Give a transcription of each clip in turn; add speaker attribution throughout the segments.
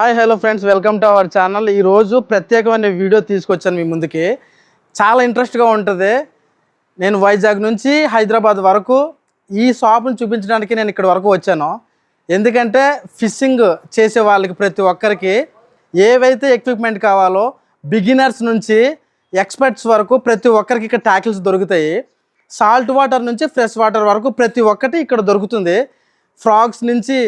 Speaker 1: Hi hello friends, welcome to our channel. ఈరోజు ప్రత్యేకమైన video తీసుకొచ్చాను మీ ముందుకి. చాలా ఇంట్రెస్ట్గా ఉంటుంది. నేను వైజాగ్ నుంచి హైదరాబాద్ వరకు ఈ షాప్ను చూపించడానికి నేను ఇక్కడ వరకు వచ్చాను. ఎందుకంటే ఫిషింగ్ చేసే వాళ్ళకి ప్రతి ఒక్కరికి ఏవైతే ఎక్విప్మెంట్ కావాలో బిగినర్స్ నుంచి ఎక్స్పర్ట్స్ వరకు ప్రతి ఒక్కరికి ఇక్కడ ట్యాకిల్స్ దొరుకుతాయి. సాల్ట్ వాటర్ నుంచి ఫ్రెష్ వాటర్ వరకు ప్రతి ఒక్కటి ఇక్కడ దొరుకుతుంది. ఫ్రాగ్స్ నుంచి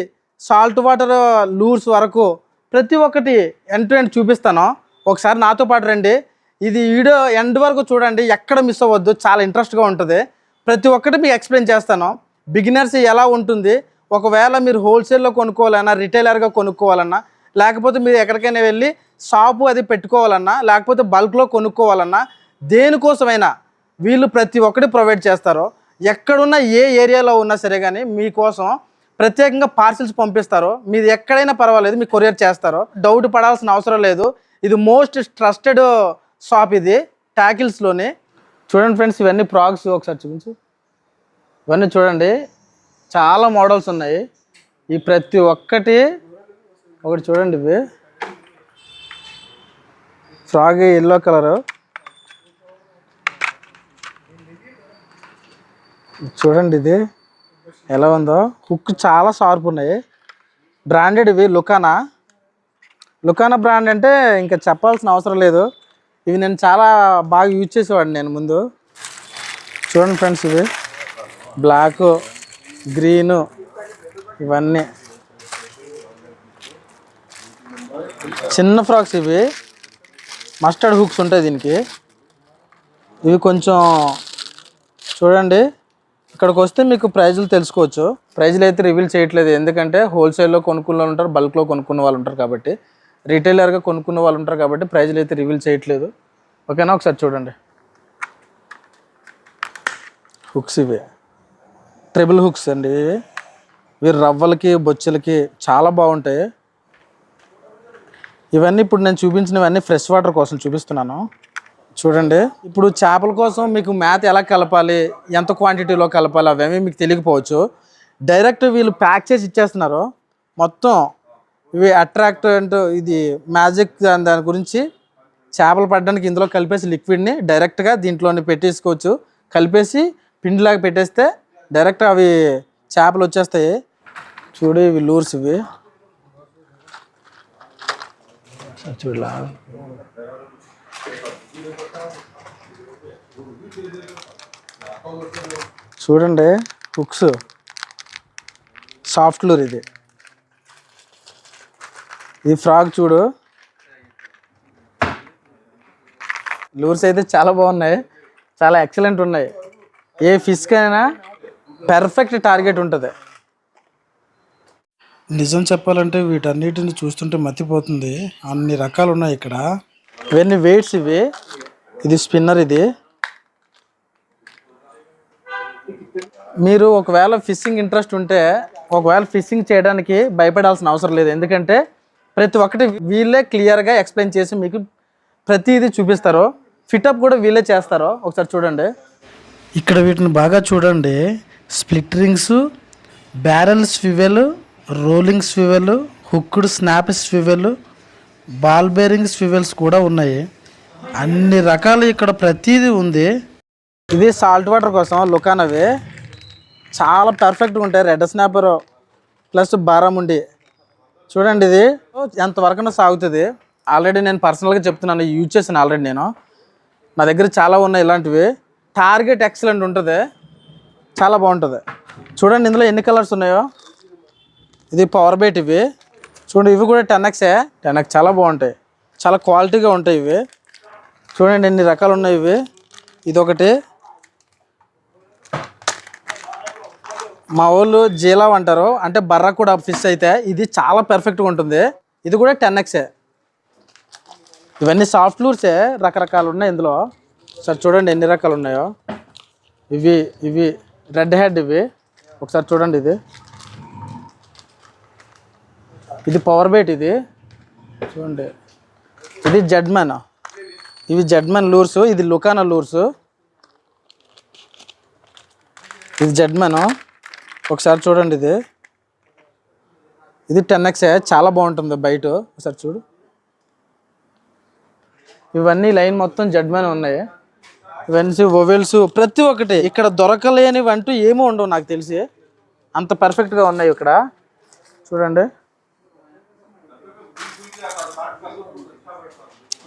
Speaker 1: సాల్ట్ వాటర్ లూర్స్ వరకు ప్రతి ఒక్కటి ఎండ్ టు ఎండ్ చూపిస్తాను. ఒకసారి నాతో పాటు రండి. ఇది వీడియో ఎండ్ వరకు చూడండి, ఎక్కడ మిస్ అవ్వద్దు. చాలా ఇంట్రెస్ట్గా ఉంటుంది. ప్రతి ఒక్కటి మీకు ఎక్స్ప్లెయిన్ చేస్తాను. బిగినర్స్ ఎలా ఉంటుంది, ఒకవేళ మీరు హోల్సేల్లో కొనుక్కోవాలన్నా, రిటైలర్గా కొనుక్కోవాలన్నా, లేకపోతే మీరు ఎక్కడికైనా వెళ్ళి షాపు అది పెట్టుకోవాలన్నా, లేకపోతే బల్క్లో కొనుక్కోవాలన్నా, దేనికోసమైనా వీళ్ళు ప్రతి ఒక్కటి ప్రొవైడ్ చేస్తారు. ఎక్కడున్నా ఏ ఏరియాలో ఉన్నా సరే కానీ మీకోసం ప్రత్యేకంగా పార్సిల్స్ పంపిస్తారు. మీరు ఎక్కడైనా పర్వాలేదు, మీకు కొరియర్ చేస్తారు. డౌట్ పడాల్సిన అవసరం లేదు. ఇది మోస్ట్ ట్రస్టెడ్ షాప్. ఇది ట్యాకిల్స్లోనే. చూడండి ఫ్రెండ్స్, ఇవన్నీ ఫ్రాగ్స్ ఒకసారి చూపించు. ఇవన్నీ చూడండి, చాలా మోడల్స్ ఉన్నాయి. ఈ ప్రతి ఒక్కటి ఒకటి చూడండి. ఇవి ఫ్రాగ్ ఎల్లో కలరు చూడండి, ఇది ఎలా ఉందో. హుక్ చాలా షార్ప్ ఉన్నాయి. బ్రాండెడ్ ఇవి లుకానా బ్రాండ్ అంటే ఇంకా చెప్పాల్సిన అవసరం లేదు. ఇవి నేను చాలా బాగా యూజ్ చేసేవాడిని నేను ముందు. చూడండి ఫ్రెండ్స్, ఇవి బ్లాక్, గ్రీను, ఇవన్నీ చిన్న ఫ్రాక్స్. ఇవి మస్టర్డ్ హుక్స్ ఉంటాయి దీనికి. ఇవి కొంచెం చూడండి, ఇక్కడికి వస్తే మీకు ప్రైజులు తెలుసుకోవచ్చు. ప్రైజులు అయితే రివీల్ చేయట్లేదు, ఎందుకంటే హోల్సేల్లో కొనుక్కున్న వాళ్ళు ఉంటారు, బల్క్లో కొనుక్కున్న వాళ్ళు ఉంటారు, కాబట్టి రిటైలర్గా కొనుక్కున్న వాళ్ళు ఉంటారు, కాబట్టి ప్రైజులు అయితే రివీల్ చేయట్లేదు. ఓకేనా, ఒకసారి చూడండి. హుక్స్ ఇవి ట్రిబుల్ హుక్స్ అండి. ఇవి రవ్వలకి, బొచ్చులకి చాలా బాగుంటాయి. ఇవన్నీ ఇప్పుడు నేను చూపించినవన్నీ ఫ్రెష్ వాటర్ కోసం చూపిస్తున్నాను. చూడండి, ఇప్పుడు చేపల కోసం మీకు మేత ఎలా కలపాలి, ఎంత క్వాంటిటీలో కలపాలి అవేమీ మీకు తెలియకపోవచ్చు. డైరెక్ట్ వీళ్ళు ప్యాక్ చేసి ఇచ్చేస్తున్నారు మొత్తం. ఇవి అట్రాక్టెంట్, ఇది మ్యాజిక్, దాని గురించి చేపలు పడడానికి ఇందులో కలిపేసి లిక్విడ్ని డైరెక్ట్గా దీంట్లోని పెట్టేసుకోవచ్చు. కలిపేసి పిండిలాగా పెట్టేస్తే డైరెక్ట్ అవి చేపలు వచ్చేస్తాయి. చూడు, ఇవి లూర్స్. ఇవి చూడలా, చూడండి హుక్స్, సాఫ్ట్ లూర్. ఇది ఫ్రాగ్ చూడు. లూర్స్ అయితే చాలా బాగున్నాయి, చాలా ఎక్సలెంట్ ఉన్నాయి. ఏ ఫిష్కైనా పర్ఫెక్ట్ టార్గెట్ ఉంటుంది. నిజం చెప్పాలంటే వీటన్నిటిని చూస్తుంటే మతిపోతుంది, అన్ని రకాలు ఉన్నాయి ఇక్కడ. ఇవన్నీ వెయిట్స్. ఇది స్పిన్నర్. ఇది మీరు ఒకవేళ ఫిషింగ్ ఇంట్రెస్ట్ ఉంటే, ఒకవేళ ఫిషింగ్ చేయడానికి భయపడాల్సిన అవసరం లేదు, ఎందుకంటే ప్రతి ఒక్కటి వీళ్ళే క్లియర్గా ఎక్స్ప్లెయిన్ చేసి మీకు ప్రతిదీ చూపిస్తారు. ఫిటప్ కూడా వీళ్ళే చేస్తారు. ఒకసారి చూడండి, ఇక్కడ వీటిని బాగా చూడండి. Split rings, barrel swivel, rolling swivel, hooked snap swivel, ball bearing swivels కూడా ఉన్నాయి. అన్ని రకాలు ఇక్కడ ప్రతిదీ ఉంది. ఇది సాల్ట్ వాటర్ కోసం లుకానవి చాలా పర్ఫెక్ట్గా ఉంటాయి. Red snapper plus barramundi. చూడండి, ఇది ఎంతవరకైనా సాగుతుంది. ఆల్రెడీ నేను పర్సనల్గా చెప్తున్నాను, యూజ్ చేశాను ఆల్రెడీ. నేను నా దగ్గర చాలా ఉన్నాయి ఇలాంటివి. టార్గెట్ ఎక్సలెంట్ ఉంటుంది, చాలా బాగుంటుంది. చూడండి, ఇందులో ఎన్ని కలర్స్ ఉన్నాయో. ఇది పవర్ బైట్. ఇవి చూడండి, ఇవి కూడా 10X చాలా బాగుంటాయి, చాలా క్వాలిటీగా ఉంటాయి. ఇవి చూడండి ఎన్ని రకాలు ఉన్నాయి. ఇదొకటి, మా వాళ్ళు జీలావ్ అంటారు, అంటే బర్ర కూడా ఫిష్ అయితే. ఇది చాలా పర్ఫెక్ట్గా ఉంటుంది. ఇది కూడా 10X. ఇవన్నీ సాఫ్ట్ లూర్సే, రకరకాలు ఉన్నాయి ఇందులో. ఒకసారి చూడండి ఎన్ని రకాలు ఉన్నాయో. ఇవి రెడ్ హెడ్. ఇవి ఒకసారి చూడండి. ఇది పవర్ బైట్. ఇది చూడండి, ఇది జెడ్మన్. ఇవి జెడ్మన్ లూర్స్. ఇది లుకానా లూర్స్. ఇది జెడ్మన్. ఒకసారి చూడండి, ఇది 10X చాలా బాగుంటుంది బయట ఒకసారి చూడు. ఇవన్నీ లైన్ మొత్తం జడ్మన్ ఉన్నాయి. ఇవన్నీ ఓవెల్స్ ప్రతి ఒక్కటి ఇక్కడ దొరకలేనివి అంటూ ఏమో ఉండవు నాకు తెలిసి, అంత పర్ఫెక్ట్గా ఉన్నాయి ఇక్కడ చూడండి.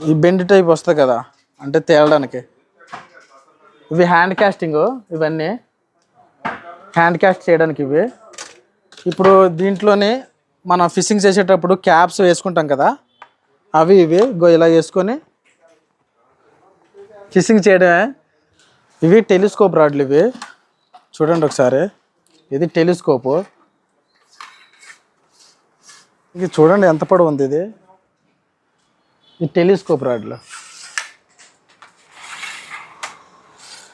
Speaker 1: ఈ బెండ్ టైప్ వస్తుంది కదా అంటే తేలడానికి. ఇవి హ్యాండ్ కాస్టింగ్, ఇవన్నీ హ్యాండ్ కాస్ట్ చేయడానికి ఇవి. ఇప్పుడు దీంట్లోనే మనం ఫిషింగ్ చేసేటప్పుడు క్యాప్స్ వేసుకుంటాం కదా, అవి ఇవి ఇలా వేసుకొని ఫిషింగ్ చేయడమే. ఇవి టెలిస్కోప్ రాడ్లు ఇవి చూడండి ఒకసారి. ఇది టెలిస్కోపు. ఇది చూడండి ఎంత పొడవు ఉంది ఇది. ఈ టెలిస్కోప్ రాడ్లు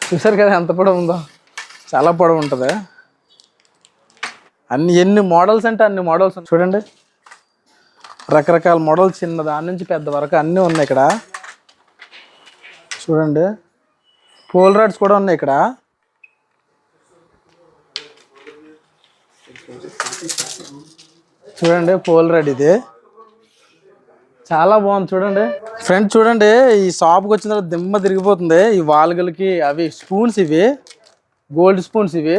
Speaker 1: చూసారు కదా ఎంత పొడవు ఉందో, చాలా పొడవు ఉంటుంది. ఎన్ని మోడల్స్ అంటే అన్ని మోడల్స్ చూడండి. రకరకాల మోడల్స్, చిన్న దాని నుంచి పెద్ద వరకు అన్నీ ఉన్నాయి ఇక్కడ చూడండి. పోల్ రాడ్స్ కూడా ఉన్నాయి ఇక్కడ. చూడండి పోల్ రాడ్ ఇది చాలా బాగుంది చూడండి. ఫ్రెండ్స్ చూడండి, ఈ షాప్కి వచ్చిన తర్వాత దిమ్మ తిరిగిపోతుంది. ఈ వాల్గలకి అవి స్పూన్స్, ఇవి గోల్డ్ స్పూన్స్, ఇవి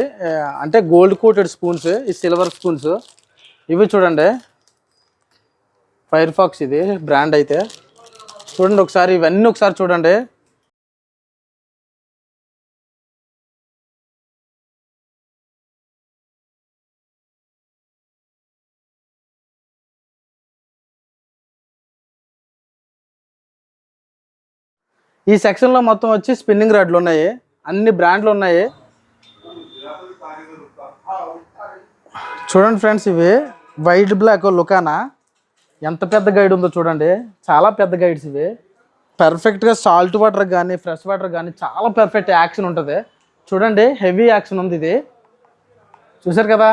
Speaker 1: అంటే గోల్డ్ కోటెడ్ స్పూన్స్. ఈ సిల్వర్ స్పూన్స్ ఇవి చూడండి. ఫైర్ ఫాక్స్ ఇది బ్రాండ్ అయితే చూడండి ఒకసారి. ఇవన్నీ ఒకసారి చూడండి. ఈ సెక్షన్లో మొత్తం వచ్చి స్పిన్నింగ్ రాడ్లు ఉన్నాయి, అన్ని బ్రాండ్లు ఉన్నాయి చూడండి ఫ్రెండ్స్. ఇవి వైట్ బ్లాక్ లుకానా, ఎంత పెద్ద గైడ్ ఉందో చూడండి. చాలా పెద్ద గైడ్స్ ఇవి. పర్ఫెక్ట్గా సాల్ట్ వాటర్ కానీ ఫ్రెష్ వాటర్ కానీ చాలా పర్ఫెక్ట్ యాక్షన్ ఉంటుంది చూడండి. హెవీ యాక్షన్ ఉంది ఇది చూసారు కదా.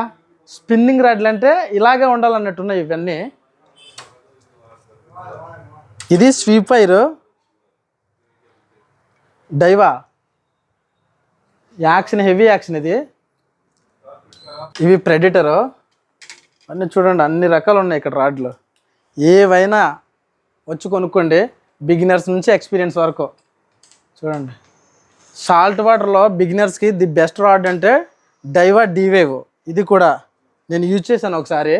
Speaker 1: స్పిన్నింగ్ రాడ్లు అంటే ఇలాగే ఉండాలన్నట్టున్నాయి ఇవన్నీ. ఇది sweep fire డైవా action, heavy action ఇది. ఇవి ప్రెడిటరు అన్నీ చూడండి. అన్ని రకాలు ఉన్నాయి ఇక్కడ రాడ్లు. ఏవైనా వచ్చి కొనుక్కోండి, బిగినర్స్ నుంచి ఎక్స్పీరియన్స్ వరకు చూడండి. సాల్ట్ వాటర్లో బిగినర్స్కి ది బెస్ట్ రాడ్ అంటే డైవా డీవేవ్. ఇది కూడా నేను యూజ్ చేశాను ఒకసారి,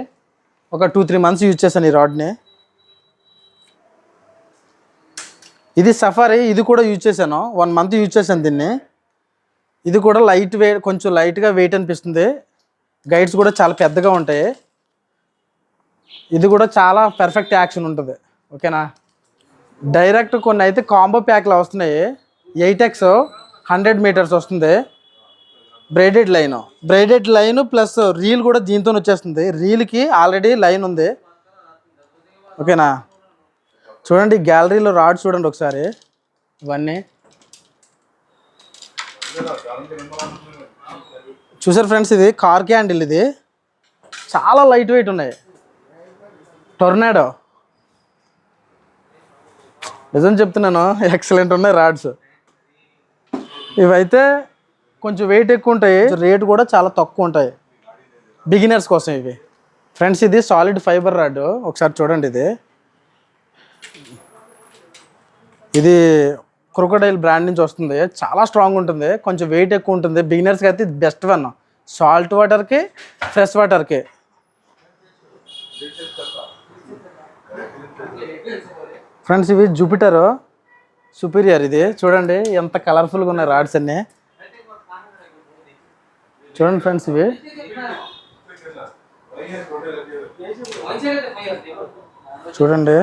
Speaker 1: ఒక 2-3 మంత్స్ యూజ్ చేశాను ఈ రాడ్ని. ఇది సఫారీ, ఇది కూడా యూజ్ చేశాను 1 మంత్ యూజ్ చేశాను దీన్ని. ఇది కూడా లైట్ వెయిట్, కొంచెం లైట్గా వెయిట్ అనిపిస్తుంది. గైడ్స్ కూడా చాలా పెద్దగా ఉంటాయి. ఇది కూడా చాలా పర్ఫెక్ట్ యాక్షన్ ఉంటుంది ఓకేనా. డైరెక్ట్ కొన్ని అయితే కాంబో ప్యాక్లో వస్తున్నాయి. 8X 100 మీటర్స్ వస్తుంది. బ్రైడెడ్ లైన్ ప్లస్ రీల్ కూడా దీంతో వచ్చేస్తుంది. రీల్కి ఆల్రెడీ లైన్ ఉంది ఓకేనా. చూడండి గ్యాలరీలో రాడ్ చూడండి ఒకసారి. ఇవన్నీ చూసారు ఫ్రెండ్స్. ఇది కార్ క్యాండిల్, ఇది చాలా లైట్ వెయిట్ ఉన్నాయి. టొర్నాడో నిజం చెప్తున్నాను, ఎక్సలెంట్ ఉన్నాయి రాడ్స్. ఇవైతే కొంచెం వెయిట్ ఎక్కువ ఉంటాయి, రేట్ కూడా చాలా తక్కువ ఉంటాయి బిగినర్స్ కోసం ఇవి. ఫ్రెండ్స్ ఇది సాలిడ్ ఫైబర్ రాడ్ ఒకసారి చూడండి. ఇది క్రొకోడైల్ బ్రాండ్ నుంచి వస్తుంది. చాలా స్ట్రాంగ్ ఉంటుంది, కొంచెం వెయిట్ ఎక్కువ ఉంటుంది. బిగినర్స్కి అయితే బెస్ట్ వన్, సాల్ట్ వాటర్కి ఫ్రెష్ వాటర్కి. ఫ్రెండ్స్ ఇవి జూపిటర్ సుపీరియర్. ఇది చూడండి ఎంత కలర్ఫుల్గా ఉన్నాయి రాడ్స్ అన్నీ. చూడండి ఫ్రెండ్స్ ఇవి చూడండి.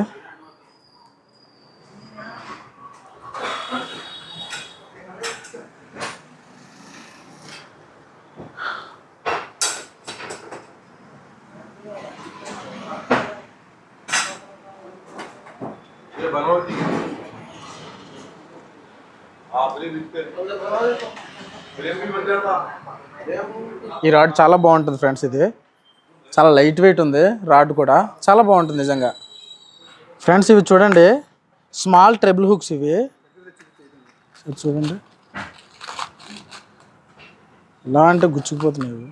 Speaker 1: ఈ రాడ్ చాలా బాగుంటుంది ఫ్రెండ్స్. ఇది చాలా లైట్ వెయిట్ ఉంది రాడ్ కూడా, చాలా బాగుంటుంది నిజంగా. ఫ్రెండ్స్ ఇవి చూడండి స్మాల్ ట్రెబుల్ హుక్స్. ఇవి చూడండి ఇలా అంటే గుచ్చుకుపోతున్నాయి.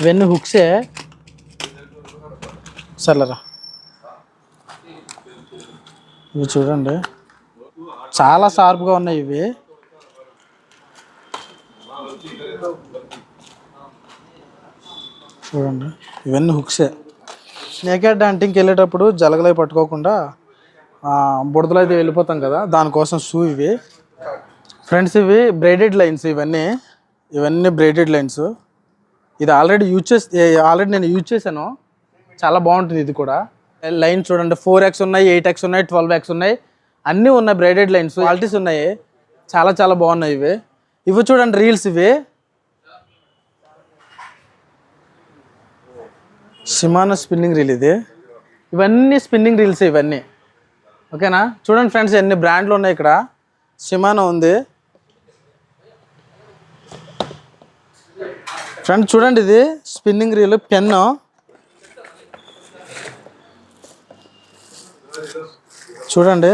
Speaker 1: ఇవన్నీ హుక్సే. సర్లేరా. ఇవి చూడండి చాలా షార్ప్గా ఉన్నాయి ఇవి. చూడండి ఇవన్నీ హుక్సే. స్నేక్ హెడ్ హంటింగ్కి వెళ్ళేటప్పుడు జలగలై పట్టుకోకుండా బుడదలో అయితే వెళ్ళిపోతాం కదా, దానికోసం షూ ఇవి ఫ్రెండ్స్. ఇవి బ్రైడెడ్ లైన్స్, ఇవన్నీ బ్రైడెడ్ లైన్స్. ఇది ఆల్రెడీ నేను యూజ్ చేశాను, చాలా బాగుంటుంది. ఇది కూడా లైన్ చూడండి 4x ఉన్నాయి, 8x ఉన్నాయి, 12x ఉన్నాయి, అన్నీ ఉన్నాయి. బ్రైడెడ్ లైన్స్ క్వాలిటీస్ ఉన్నాయి, చాలా చాలా బాగున్నాయి ఇవి. ఇవి చూడండి రీల్స్, ఇవి షిమానో స్పిన్నింగ్ రీల్. ఇవన్నీ స్పిన్నింగ్ రీల్స్ ఇవన్నీ, ఓకేనా. చూడండి ఫ్రెండ్స్ ఎన్ని బ్రాండ్లు ఉన్నాయి ఇక్కడ. షిమానో ఉంది ఫ్రెండ్స్, చూడండి ఇది స్పిన్నింగ్ రీల్. పెన్ను చూడండి,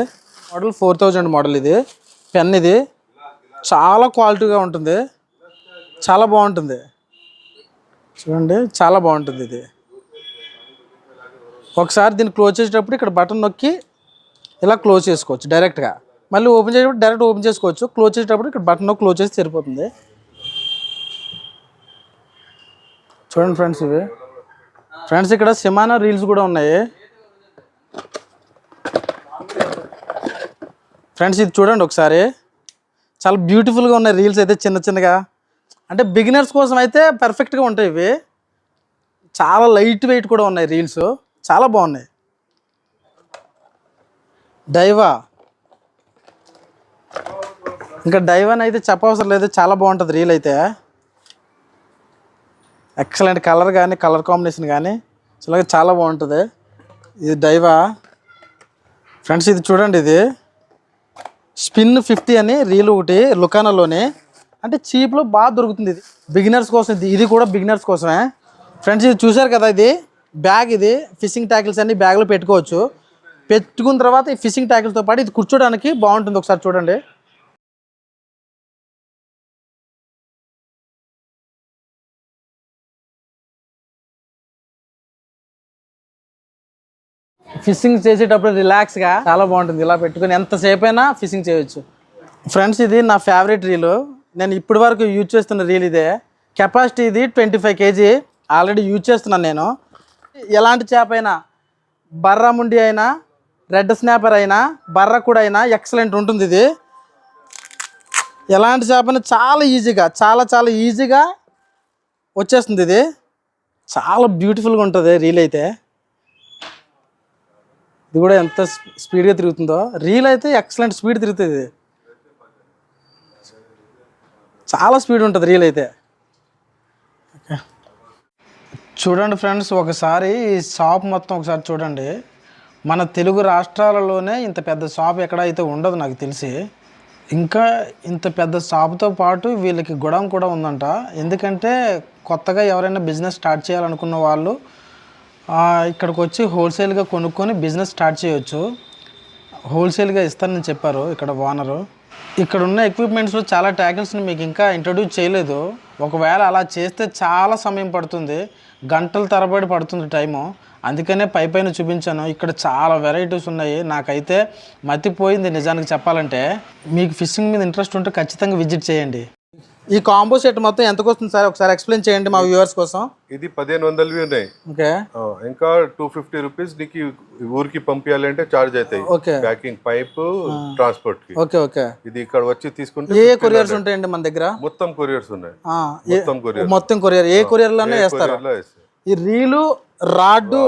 Speaker 1: మోడల్ 4000 మోడల్. ఇది పెన్, ఇది చాలా క్వాలిటీగా ఉంటుంది, చాలా బాగుంటుంది. చూడండి చాలా బాగుంటుంది ఇది. ఒకసారి దీన్ని క్లోజ్ చేసేటప్పుడు ఇక్కడ బటన్ నొక్కి ఇలా క్లోజ్ చేసుకోవచ్చు డైరెక్ట్గా. మళ్ళీ ఓపెన్ చేసేటప్పుడు డైరెక్ట్ ఓపెన్ చేసుకోవచ్చు. క్లోజ్ చేసేటప్పుడు ఇక్కడ బటన్ నొక్కి క్లోజ్ చేసి సరిపోతుంది. చూడండి ఫ్రెండ్స్ ఇవి. ఫ్రెండ్స్ ఇక్కడ షిమానో రీల్స్ కూడా ఉన్నాయి ఫ్రెండ్స్. ఇది చూడండి ఒకసారి, చాలా బ్యూటిఫుల్గా ఉన్నాయి రీల్స్ అయితే, చిన్న చిన్నగా. అంటే బిగినర్స్ కోసం అయితే పర్ఫెక్ట్గా ఉంటాయి ఇవి. చాలా లైట్ వెయిట్ కూడా ఉన్నాయి రీల్స్, చాలా బాగున్నాయి. డైవా, ఇంకా డైవాని అయితే చెప్పవసరం లేదు, చాలా బాగుంటుంది రీల్ అయితే. ఎక్సలెంట్ కలర్ కానీ, కలర్ కాంబినేషన్ కానీ చాలా బాగుంటుంది. ఇది డైవా ఫ్రెండ్స్. ఇది చూడండి, ఇది స్పిన్ 50 అని రీల్ ఒకటి లుకానాలోనే, అంటే చీప్లో బాగా దొరుకుతుంది. ఇది బిగినర్స్ కోసం, ఇది కూడా బిగినర్స్ కోసమే ఫ్రెండ్స్. ఇది చూసారు కదా, ఇది బ్యాగ్. ఇది ఫిషింగ్ ట్యాకిల్స్ అన్ని బ్యాగ్లో పెట్టుకోవచ్చు. పెట్టుకున్న తర్వాత ఈ ఫిషింగ్ ట్యాకిల్తో పాటు ఇది కూర్చోడానికి బాగుంటుంది. ఒకసారి చూడండి. ఫిషింగ్ చేసేటప్పుడు రిలాక్స్గా చాలా బాగుంటుంది. ఇలా పెట్టుకుని ఎంతసేపు అయినా ఫిషింగ్ చేయొచ్చు ఫ్రెండ్స్. ఇది నా ఫేవరెట్ రీలు, నేను ఇప్పటి వరకు యూజ్ చేస్తున్న రీల్ ఇదే. కెపాసిటీ ఇది 25 kg ఆల్రెడీ యూజ్ చేస్తున్నాను నేను. ఎలాంటి చేప అయినా, బర్రాముండి అయినా, రెడ్ స్నాపర్ అయినా, బర్రకుడ అయినా ఎక్సలెంట్ ఉంటుంది ఇది. ఎలాంటి చేపైనా చాలా ఈజీగా, చాలా చాలా ఈజీగా వచ్చేస్తుంది. ఇది చాలా బ్యూటిఫుల్గా ఉంటుంది రీల్ అయితే. ఇది కూడా ఎంత స్పీడ్గా తిరుగుతుందో. రీల్ అయితే ఎక్సలెంట్ స్పీడ్ తిరుగుతుంది, ఇది చాలా స్పీడ్ ఉంటుంది రీల్ అయితే. ఓకే చూడండి ఫ్రెండ్స్, ఒకసారి ఈ షాప్ మొత్తం ఒకసారి చూడండి. మన తెలుగు రాష్ట్రాలలోనే ఇంత పెద్ద షాప్ ఎక్కడైతే ఉండదు నాకు తెలిసి. ఇంకా ఇంత పెద్ద షాప్తో పాటు వీళ్ళకి గొడవ కూడా ఉందంట. ఎందుకంటే కొత్తగా ఎవరైనా బిజినెస్ స్టార్ట్ చేయాలనుకున్న వాళ్ళు ఇక్కడికి వచ్చి హోల్సేల్గా కొనుక్కొని బిజినెస్ స్టార్ట్ చేయొచ్చు. హోల్సేల్గా ఇస్తానని చెప్పారు ఇక్కడ ఓనరు. ఇక్కడ ఉన్న ఎక్విప్మెంట్స్లో చాలా ట్యాకిల్స్ని మీకు ఇంకా ఇంట్రడ్యూస్ చేయలేదు. ఒకవేళ అలా చేస్తే చాలా సమయం పడుతుంది, గంటల తరబడి పడుతుంది టైము. అందుకనే పైన చూపించాను. ఇక్కడ చాలా వెరైటీస్ ఉన్నాయి. నాకైతే మతిపోయింది నిజానికి చెప్పాలంటే. మీకు ఫిషింగ్ మీద ఇంట్రెస్ట్ ఉంటే ఖచ్చితంగా విజిట్ చేయండి. ఈ కాంబో సెట్ మొత్తం ఎంతకు వస్తుంది సార్, ఒకసారి ఎక్స్ప్లెయిన్ చేయండి మా వ్యూవర్స్ కోసం.
Speaker 2: ఇది 1500 ఉన్నాయి.
Speaker 1: ఓకే,
Speaker 2: ఇంకా 250 రూపీస్ నీకు ఊరికి పంపించాలంటే చార్జ్ అవుతాయి.
Speaker 1: ఓకే,
Speaker 2: ప్యాకింగ్ పైప్ ట్రాన్స్పోర్ట్ కి.
Speaker 1: Okay okay.
Speaker 2: ఇది ఇక్కడ వచ్చి తీసుకుంటే
Speaker 1: ఏ కొరియర్స్ ఉంటాయండి మన దగ్గర?
Speaker 2: మొత్తం కొరియర్స్ ఉన్నాయి.
Speaker 1: మొత్తం కొరియర్ ఏ కొరియర్ లోనే వేస్తారు. ఈ రీలు, రాడ్,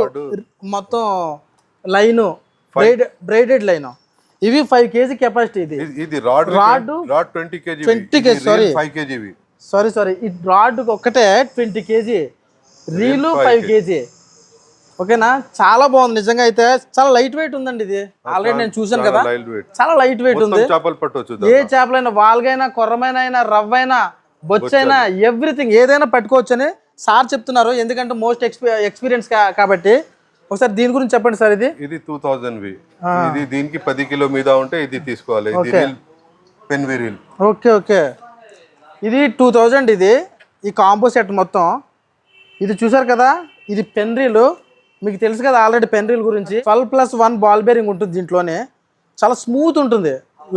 Speaker 1: మొత్తం లైన్, బ్రైడెడ్ లైన్, ఇవి 5 kg కెపాసిటీ.
Speaker 2: ఇది రాడ్ 20 kg,
Speaker 1: సారీ ఈ రాడ్ ఒక్కటే 20 kg, రీలు 5 kg. ఓకేనా, చాలా బాగుంది నిజంగా. అయితే చాలా లైట్ వెయిట్ ఉందండి. ఇది ఆల్రెడీ నేను చూసాను కదా, చాలా లైట్ వెయిట్ ఉంది. ఏ చేపలైనా, వాల్గైనా, కొర్రమైనా, రవ్వైనా, బొచ్చైనా, ఎవ్రీథింగ్ ఏదైనా పట్టుకోవచ్చు అని సార్ చెప్తున్నారు. ఎందుకంటే మోస్ట్ ఎక్స్పీరియన్స్ కాబట్టి. ఒకసారి దీని గురించి చెప్పండి సార్.
Speaker 2: ఇది 2000 ఇది దీనికి 10 కిలో మీద ఉంటే ఇది తీసుకోవాలి. Pen reel.
Speaker 1: ఓకే ఓకే, ఇది 2000. ఇది ఈ కాంబో సెట్ మొత్తం ఇది చూసారు కదా. ఇది పెన్ రీల్, మీకు తెలుసు కదా ఆల్రెడీ పెన్ రీల్ గురించి. 12+1 బాల్ బేరింగ్ ఉంటుంది దీంట్లోనే. చాలా స్మూత్ ఉంటుంది,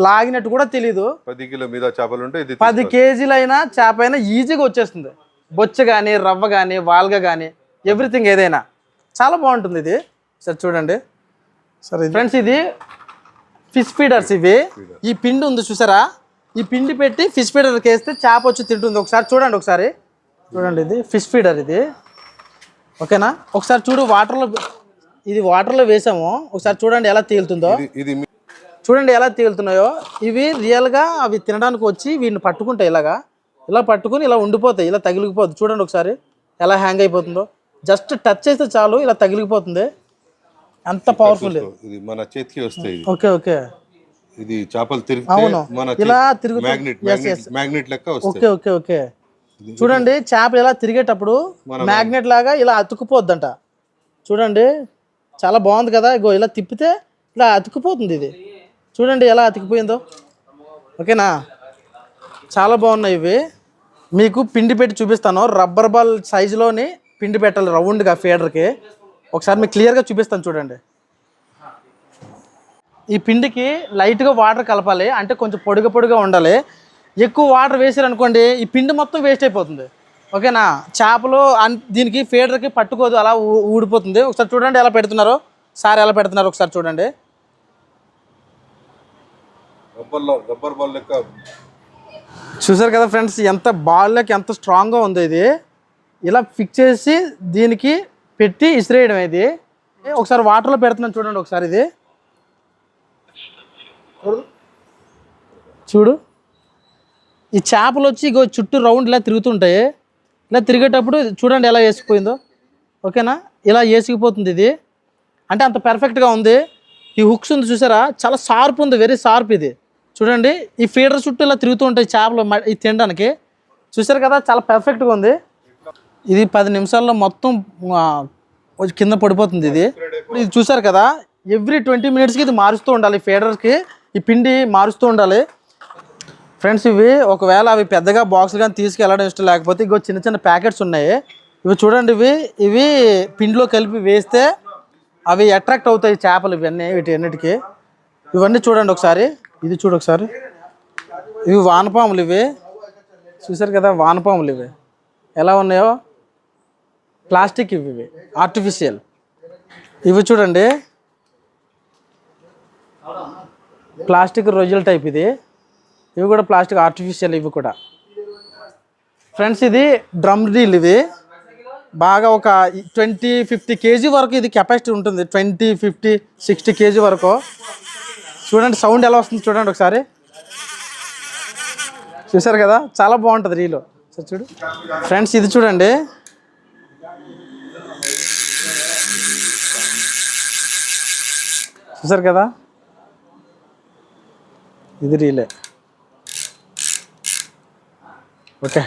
Speaker 1: లాగినట్టు కూడా తెలీదు.
Speaker 2: 10 కిలో మీద చేపలు ఉంటే ఇది
Speaker 1: 10 కేజీలైనా చేప అయినా ఈజీగా వచ్చేస్తుంది. బొచ్చ కానీ, రవ్వ కానీ, వాల్గా కానీ, ఎవ్రీథింగ్ ఏదైనా చాలా బాగుంటుంది ఇది. సరే చూడండి సరే ఫ్రెండ్స్, ఇది ఫిష్ ఫీడర్స్ ఇవి. ఈ పిండి ఉంది చూసారా, ఈ పిండి పెట్టి ఫిష్ ఫీడర్కి వేస్తే చేప వచ్చి తింటుంది. ఒకసారి చూడండి, ఒకసారి చూడండి, ఇది ఫిష్ ఫీడర్ ఇది. ఓకేనా, ఒకసారి చూడు, వాటర్లో వేసాము. ఒకసారి చూడండి ఎలా తేలుతుందో. చూడండి ఎలా తేలుతున్నాయో. ఇవి రియల్గా అవి తినడానికి వచ్చి వీడిని పట్టుకుంటాయి. ఇలా పట్టుకుని ఇలా ఉండిపోతాయి, ఇలా తగిలిపోతుంది. చూడండి ఒకసారి ఎలా హ్యాంగ్ అయిపోతుందో. జస్ట్ టచ్ చేస్తే చాలు ఇలా తగిలిపోతుంది. అంత పవర్ఫుల్
Speaker 2: ఇది. మన చేతికి వస్తాయి.
Speaker 1: ఓకే ఓకే,
Speaker 2: ఇది చేపలు తిరిగితే మన
Speaker 1: ఇలా తిరుగుతుంది,
Speaker 2: మ్యాగ్నెట్ లెక్క వస్తాయి.
Speaker 1: Okay okay okay. చూడండి చేప ఇలా తిరిగేటప్పుడు మ్యాగ్నెట్ లాగా ఇలా అతుక్కుపోద్దంట. చూడండి చాలా బాగుంది కదా. ఇగో ఇలా తిప్పితే ఇలా అతుక్కుపోతుంది ఇది. చూడండి ఎలా అతికిపోయిందో. ఓకేనా, చాలా బాగున్నాయి ఇవి. మీకు పిండి పెట్టి చూపిస్తాను. రబ్బర్ బాల్ సైజులోని పిండి పెట్టాలి రౌండ్గా ఫీడర్కి. ఒకసారి మీకు క్లియర్గా చూపిస్తాను చూడండి. ఈ పిండికి లైట్గా వాటర్ కలపాలి, అంటే కొంచెం పొడిగా ఉండాలి. ఎక్కువ వాటర్ వేసారనుకోండి ఈ పిండి మొత్తం వేస్ట్ అయిపోతుంది. ఓకేనా, చేపలు దీనికి ఫీడర్కి పట్టుకోదు, అలా ఊడిపోతుంది. ఒకసారి చూడండి ఎలా పెడుతున్నారో, సార్ ఎలా పెడుతున్నారో ఒకసారి చూడండి.
Speaker 2: రబ్బర్ బాల్ లెక్క
Speaker 1: చూసారు కదా ఫ్రెండ్స్, ఎంత బాల్ లెక్క ఎంత స్ట్రాంగ్గా ఉందో ఇది. ఇలా ఫిక్స్ చేసి దీనికి పెట్టి ఇసిరేయడం. ఇది ఒకసారి వాటర్లో పెడుతున్నాను చూడండి ఒకసారి. ఇది చూడు, ఈ చేపలు వచ్చి ఇగో చుట్టూ రౌండ్ ఇలా తిరుగుతుంటాయి. ఇలా తిరిగేటప్పుడు చూడండి ఎలా వేసిపోయిందో. ఓకేనా, ఇలా వేసిపోతుంది ఇది. అంటే అంత పర్ఫెక్ట్గా ఉంది. ఈ హుక్స్ ఉంది చూసారా, చాలా షార్ప్ ఉంది, వెరీ షార్ప్ ఇది. చూడండి ఈ ఫీడర్ చుట్టూ ఇలా తిరుగుతూ ఉంటాయి చేపలు ఇది తినడానికి. చూసారు కదా చాలా పర్ఫెక్ట్గా ఉంది. ఇది 10 నిమిషాల్లో మొత్తం కింద పడిపోతుంది ఇది. ఇది చూసారు కదా, ఎవ్రీ 20 మినిట్స్కి ఇది మారుస్తూ ఉండాలి. ఫీడర్కి ఈ పిండి మారుస్తూ ఉండాలి. ఫ్రెండ్స్ ఇవి ఒకవేళ అవి పెద్దగా బాక్సులు కానీ తీసుకెళ్ళడం ఇష్టం లేకపోతే ఇగో చిన్న చిన్న ప్యాకెట్స్ ఉన్నాయి. ఇవి చూడండి, ఇవి పిండిలో కలిపి వేస్తే అవి అట్రాక్ట్ అవుతాయి చేపలు. ఇవన్నీ వీటన్నిటికీ ఇవన్నీ చూడండి ఒకసారి. ఇది చూడు ఒకసారి, ఇవి వానపాములు. ఇవి చూసారు కదా వానపాములు. ఇవి ఎలా ఉన్నాయో, ప్లాస్టిక్ ఇవి ఆర్టిఫిషియల్. ఇవి చూడండి ప్లాస్టిక్ రొయ్యల టైప్. ఇవి కూడా ప్లాస్టిక్ ఆర్టిఫిషియల్. ఇవి కూడా ఫ్రెండ్స్ ఇది డ్రమ్ రీల్. ఇది బాగా ఒక 20-50 కేజీ వరకు ఇది కెపాసిటీ ఉంటుంది. 20, 50, 60 కేజీ వరకు. చూడండి సౌండ్ ఎలా వస్తుంది చూడండి ఒకసారి. చూసారు కదా చాలా బాగుంటుంది రీలు. సరే చూడు ఫ్రెండ్స్, ఇది చూడండి. చూసారు కదా, ఇది రీలే. ఓకే,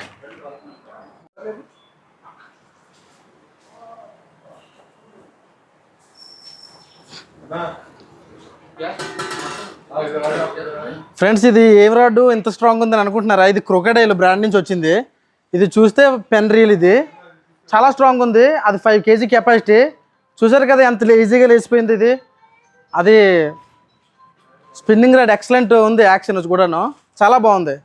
Speaker 1: ఫ్రెండ్స్ ఇది ఏం రాడ్ ఇంత స్ట్రాంగ్ ఉందని అనుకుంటున్నారా? ఇది క్రొకడైల్ బ్రాండ్ నుంచి వచ్చింది. ఇది చూస్తే పెన్ రీల్. ఇది చాలా స్ట్రాంగ్ ఉంది. అది 5 కేజీ కెపాసిటీ. చూసారు కదా ఎంత ఈజీగా లేచిపోయింది ఇది. అది స్పిన్నింగ్ రాడ్ ఎక్సలెంట్ ఉంది, యాక్షన్ కూడాను చాలా బాగుంది.